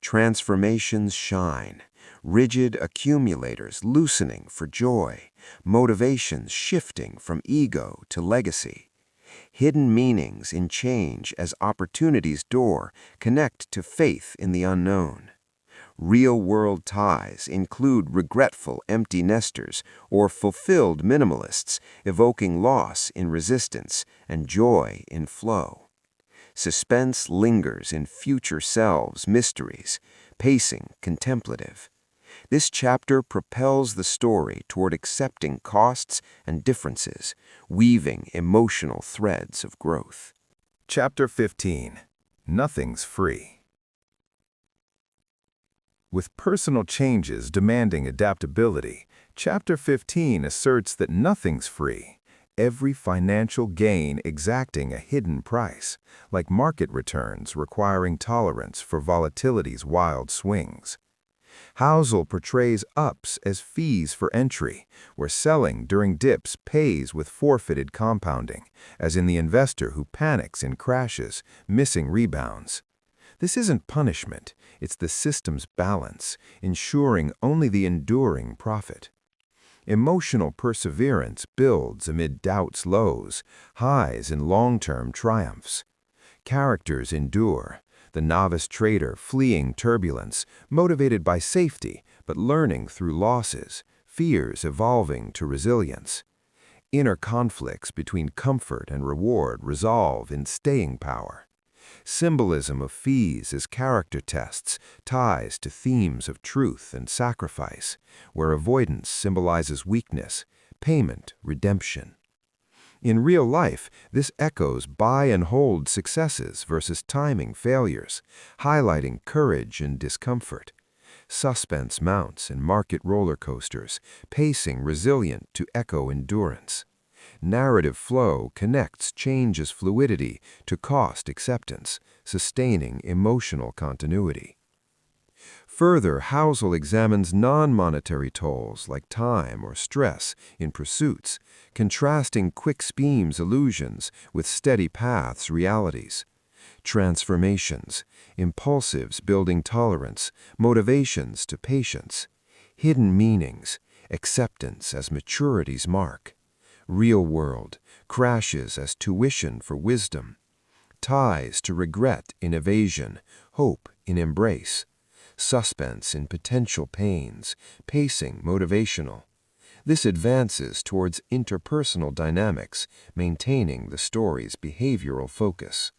Transformations shine, rigid accumulators loosening for joy, motivations shifting from ego to legacy. Hidden meanings in change as opportunity's door connect to faith in the unknown. Real-world ties include regretful empty nesters or fulfilled minimalists, evoking loss in resistance and joy in flow. Suspense lingers in future selves' mysteries, pacing contemplative. This chapter propels the story toward accepting costs and differences, weaving emotional threads of growth. Chapter 15. Nothing's free. With personal changes demanding adaptability, Chapter 15 asserts that nothing's free, every financial gain exacting a hidden price, like market returns requiring tolerance for volatility's wild swings. Housel portrays ups as fees for entry, where selling during dips pays with forfeited compounding, as in the investor who panics in crashes, missing rebounds. This isn't punishment, it's the system's balance, ensuring only the enduring profit. Emotional perseverance builds amid doubt's lows, highs in long-term triumphs. Characters endure, the novice trader fleeing turbulence, motivated by safety but learning through losses, fears evolving to resilience. Inner conflicts between comfort and reward resolve in staying power. Symbolism of fees as character tests ties to themes of truth and sacrifice, where avoidance symbolizes weakness, payment, redemption. In real life, this echoes buy and hold successes versus timing failures, highlighting courage and discomfort. Suspense mounts in market roller coasters, pacing resilient to echo endurance. Narrative flow connects change's fluidity to cost acceptance, sustaining emotional continuity. Further, Housel examines non-monetary tolls like time or stress in pursuits, contrasting quick schemes illusions with steady paths realities. Transformations, impulsives building tolerance, motivations to patience. Hidden meanings, acceptance as maturity's mark. Real world, crashes as tuition for wisdom. Ties to regret in evasion, hope in embrace, suspense in potential pains, pacing motivational. This advances towards interpersonal dynamics, maintaining the story's behavioral focus.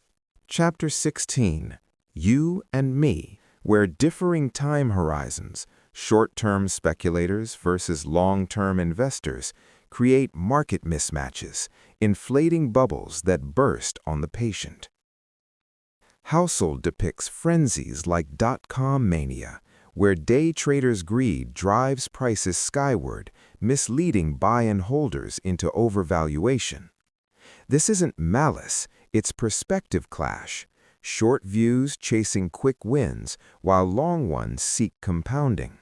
Chapter 16, You and Me, where differing time horizons, short-term speculators versus long-term investors, create market mismatches, inflating bubbles that burst on the patient. Housel depicts frenzies like dot-com mania, where day traders' greed drives prices skyward, misleading buy-and holders into overvaluation. This isn't malice, it's perspective clash, short views chasing quick wins while long ones seek compounding.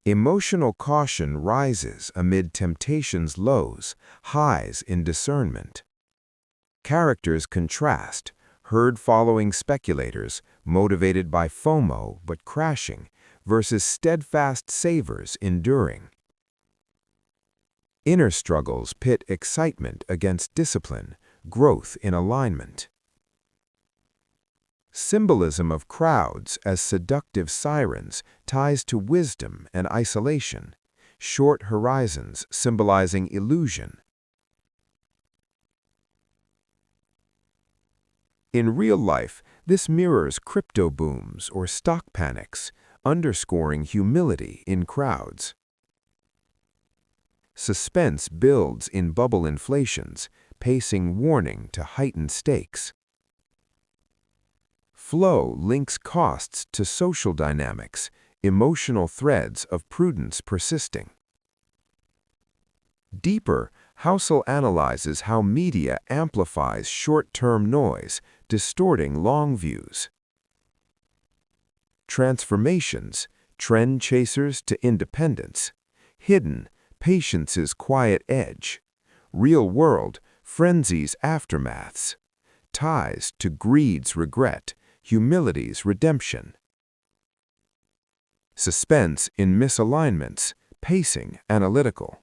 Emotional caution rises amid temptation's lows, highs in discernment. Characters contrast, herd-following speculators motivated by FOMO but crashing, versus steadfast savers enduring. Inner struggles pit excitement against discipline, growth in alignment. Symbolism of crowds as seductive sirens ties to wisdom and isolation, short horizons symbolizing illusion. In real life, this mirrors crypto booms or stock panics, underscoring humility in crowds. Suspense builds in bubble inflations, pacing warning to heightened stakes. Flow links costs to social dynamics, emotional threads of prudence persisting. Deeper, Housel analyzes how media amplifies short-term noise, distorting long views. Transformations, trend chasers to independence. Hidden, patience's quiet edge. Real world, frenzy's aftermaths. Ties to greed's regret, humility's redemption. Suspense in misalignments, pacing analytical.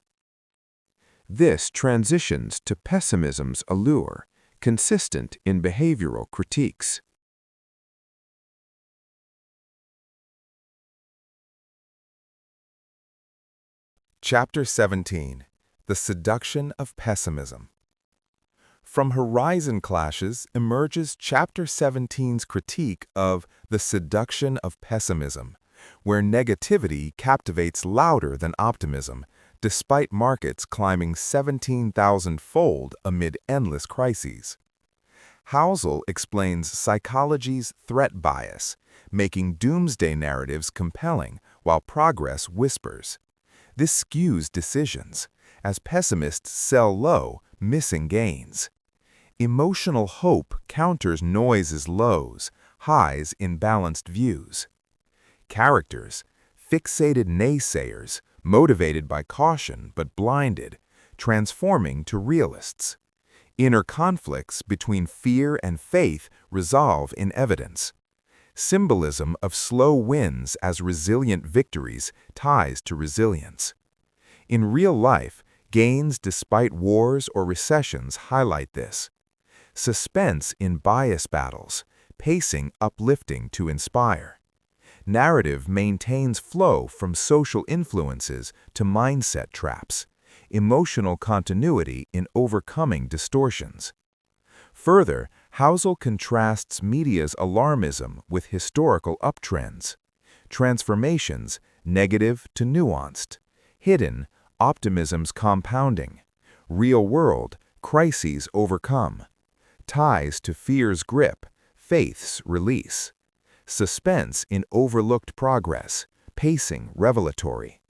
This transitions to pessimism's allure, consistent in behavioral critiques. Chapter 17, The Seduction of Pessimism. From Horizon Clashes emerges Chapter 17's critique of the seduction of pessimism, where negativity captivates louder than optimism, despite markets climbing 17,000-fold amid endless crises. Housel explains psychology's threat bias, making doomsday narratives compelling while progress whispers. This skews decisions, as pessimists sell low, missing gains. Emotional hope counters noise's lows, highs in balanced views. Characters, fixated naysayers, motivated by caution but blinded, transforming to realists. Inner conflicts between fear and faith resolve in evidence. Symbolism of slow wins as resilient victories ties to resilience. In real life, gains despite wars or recessions highlight this. Suspense in bias battles, pacing uplifting to inspire. Narrative maintains flow from social influences to mindset traps, emotional continuity in overcoming distortions. Further, Housel contrasts media's alarmism with historical uptrends. Transformations, negative to nuanced. Hidden, optimism's compounding. Real world, crises overcome. Ties to fear's grip, faith's release. Suspense in overlooked progress, pacing revelatory.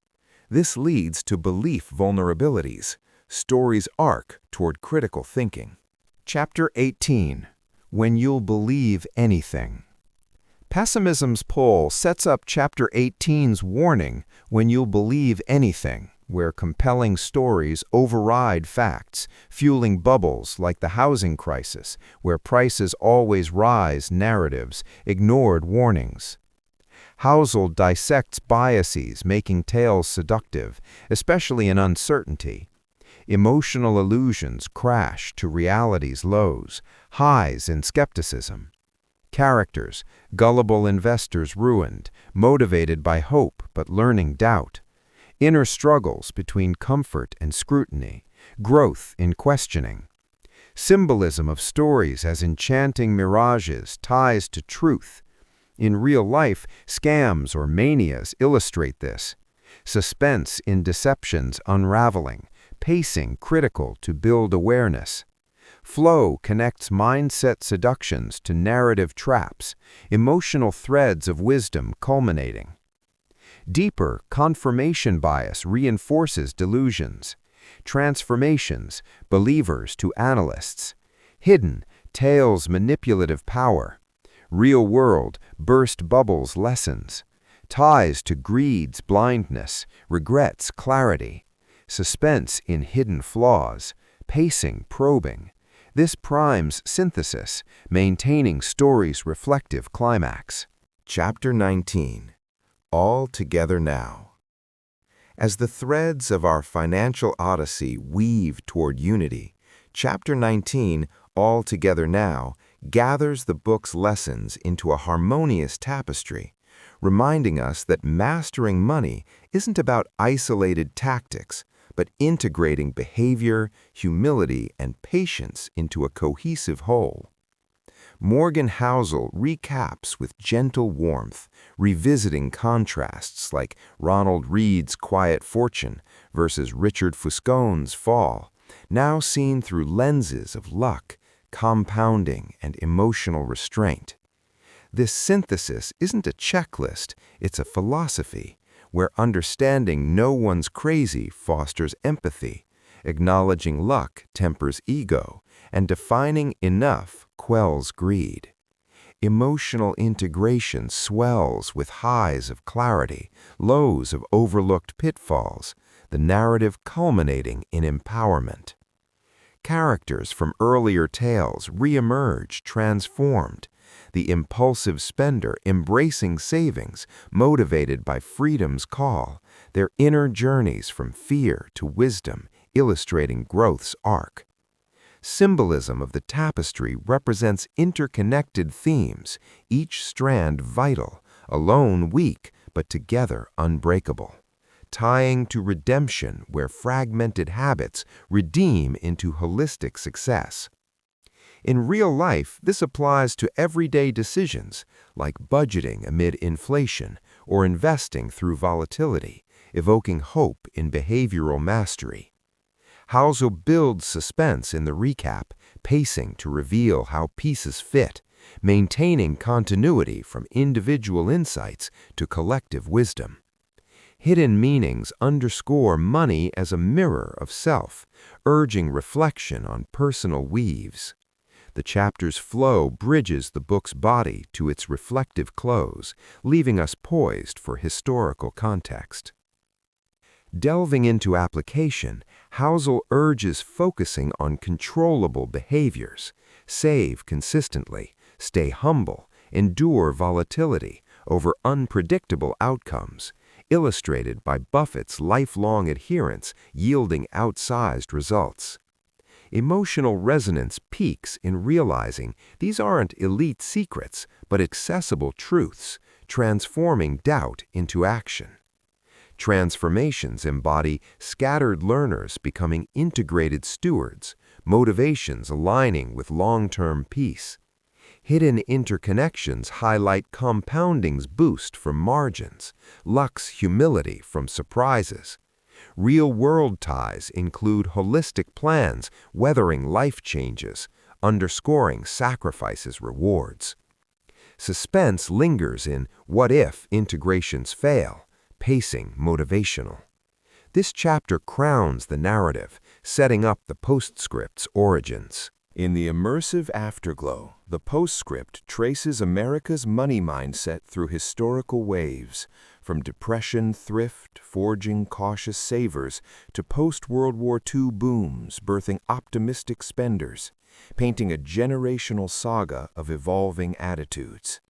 This leads to belief vulnerabilities, story's arc toward critical thinking. Chapter 18, When You'll Believe Anything. Pessimism's pull sets up Chapter 18's warning, When You'll Believe Anything, where compelling stories override facts, fueling bubbles like the housing crisis, where prices always rise narratives, ignored warnings. Housel dissects biases, making tales seductive, especially in uncertainty. Emotional illusions crash to reality's lows, highs in skepticism. Characters, gullible investors ruined, motivated by hope but learning doubt. Inner struggles between comfort and scrutiny, growth in questioning. Symbolism of stories as enchanting mirages, ties to truth. In real life, scams or manias illustrate this. Suspense in deceptions unraveling, pacing critical to build awareness. Flow connects mindset seductions to narrative traps, emotional threads of wisdom culminating. Deeper, confirmation bias reinforces delusions. Transformations, believers to analysts. Hidden, tales manipulative power. Real world, burst bubbles lessons. Ties to greed's blindness, regrets clarity. Suspense in hidden flaws, pacing probing. This primes synthesis, maintaining story's reflective climax. Chapter 19. All Together Now. As the threads of our financial odyssey weave toward unity, Chapter 19, All Together Now, gathers the book's lessons into a harmonious tapestry, reminding us that mastering money isn't about isolated tactics, but integrating behavior, humility, and patience into a cohesive whole. Morgan Housel recaps with gentle warmth, revisiting contrasts like Ronald Read's Quiet Fortune versus Richard Fuscone's Fall, now seen through lenses of luck, compounding, and emotional restraint. This synthesis isn't a checklist, it's a philosophy, where understanding no one's crazy fosters empathy, acknowledging luck tempers ego, and defining enough quells greed. Emotional integration swells with highs of clarity, lows of overlooked pitfalls, the narrative culminating in empowerment. Characters from earlier tales re-emerge transformed, the impulsive spender embracing savings, motivated by freedom's call, their inner journeys from fear to wisdom, illustrating growth's arc. Symbolism of the tapestry represents interconnected themes, each strand vital, alone weak, but together unbreakable, tying to redemption where fragmented habits redeem into holistic success. In real life, this applies to everyday decisions, like budgeting amid inflation or investing through volatility, evoking hope in behavioral mastery. Housel builds suspense in the recap, pacing to reveal how pieces fit, maintaining continuity from individual insights to collective wisdom. Hidden meanings underscore money as a mirror of self, urging reflection on personal weaves. The chapter's flow bridges the book's body to its reflective close, leaving us poised for historical context. Delving into application, Housel urges focusing on controllable behaviors, save consistently, stay humble, endure volatility over unpredictable outcomes, illustrated by Buffett's lifelong adherence yielding outsized results. Emotional resonance peaks in realizing these aren't elite secrets, but accessible truths, transforming doubt into action. Transformations embody scattered learners becoming integrated stewards, motivations aligning with long-term peace. Hidden interconnections highlight compounding's boost from margins, luck's humility from surprises. Real-world ties include holistic plans weathering life changes, underscoring sacrifices' rewards. Suspense lingers in what if integrations fail, pacing motivational. This chapter crowns the narrative, setting up the postscript's origins. In the immersive afterglow, the postscript traces America's money mindset through historical waves, from Depression thrift forging cautious savers to post-World War II booms birthing optimistic spenders, painting a generational saga of evolving attitudes.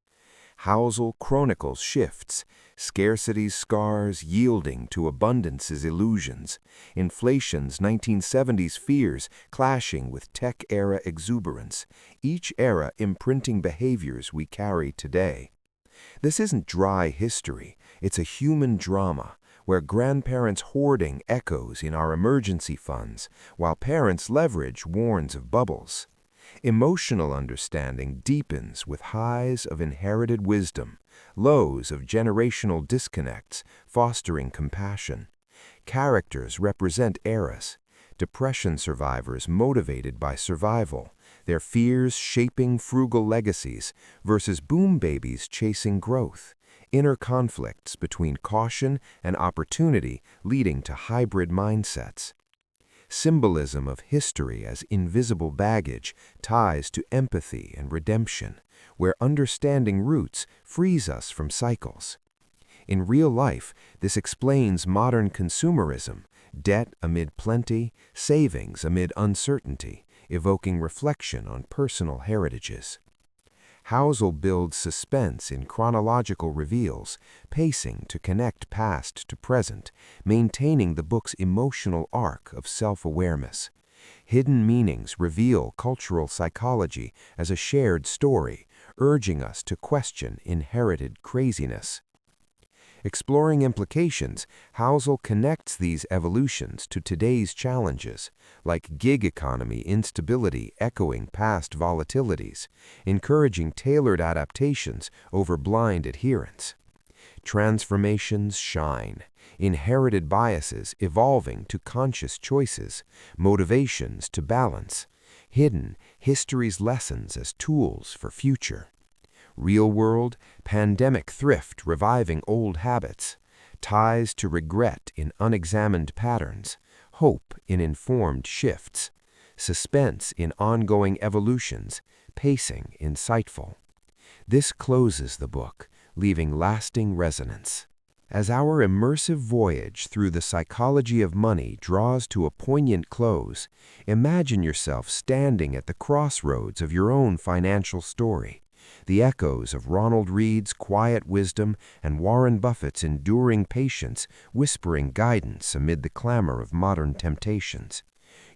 Housel chronicles shifts, scarcity's scars yielding to abundance's illusions, inflation's 1970s fears clashing with tech-era exuberance, each era imprinting behaviors we carry today. This isn't dry history, it's a human drama, where grandparents' hoarding echoes in our emergency funds, while parents' leverage warns of bubbles. Emotional understanding deepens with highs of inherited wisdom, lows of generational disconnects, fostering compassion. Characters represent eras, depression survivors motivated by survival, their fears shaping frugal legacies versus boom babies chasing growth, inner conflicts between caution and opportunity leading to hybrid mindsets. Symbolism of history as invisible baggage ties to empathy and redemption, where understanding roots frees us from cycles. In real life, this explains modern consumerism, debt amid plenty, savings amid uncertainty, evoking reflection on personal heritages. Housel builds suspense in chronological reveals, pacing to connect past to present, maintaining the book's emotional arc of self-awareness. Hidden meanings reveal cultural psychology as a shared story, urging us to question inherited craziness. Exploring implications, Housel connects these evolutions to today's challenges, like gig economy instability echoing past volatilities, encouraging tailored adaptations over blind adherence. Transformations shine, inherited biases evolving to conscious choices, motivations to balance, hidden history's lessons as tools for future. Real-world, pandemic thrift reviving old habits, ties to regret in unexamined patterns, hope in informed shifts, suspense in ongoing evolutions, pacing insightful. This closes the book, leaving lasting resonance. As our immersive voyage through the psychology of money draws to a poignant close, imagine yourself standing at the crossroads of your own financial story. The echoes of Ronald Read's quiet wisdom and Warren Buffett's enduring patience whispering guidance amid the clamor of modern temptations.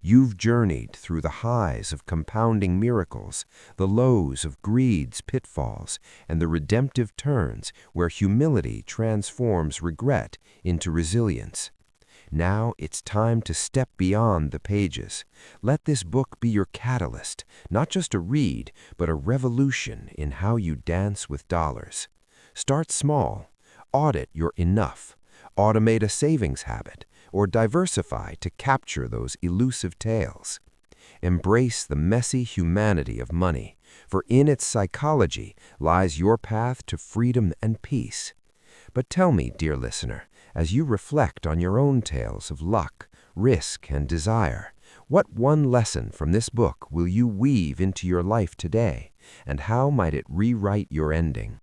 You've journeyed through the highs of compounding miracles, the lows of greed's pitfalls, and the redemptive turns where humility transforms regret into resilience. Now it's time to step beyond the pages. Let this book be your catalyst, not just a read, but a revolution in how you dance with dollars. Start small. Audit your enough. Automate a savings habit, or diversify to capture those elusive tails. Embrace the messy humanity of money, for in its psychology lies your path to freedom and peace. But tell me, dear listener, as you reflect on your own tales of luck, risk, and desire, what one lesson from this book will you weave into your life today, and how might it rewrite your ending?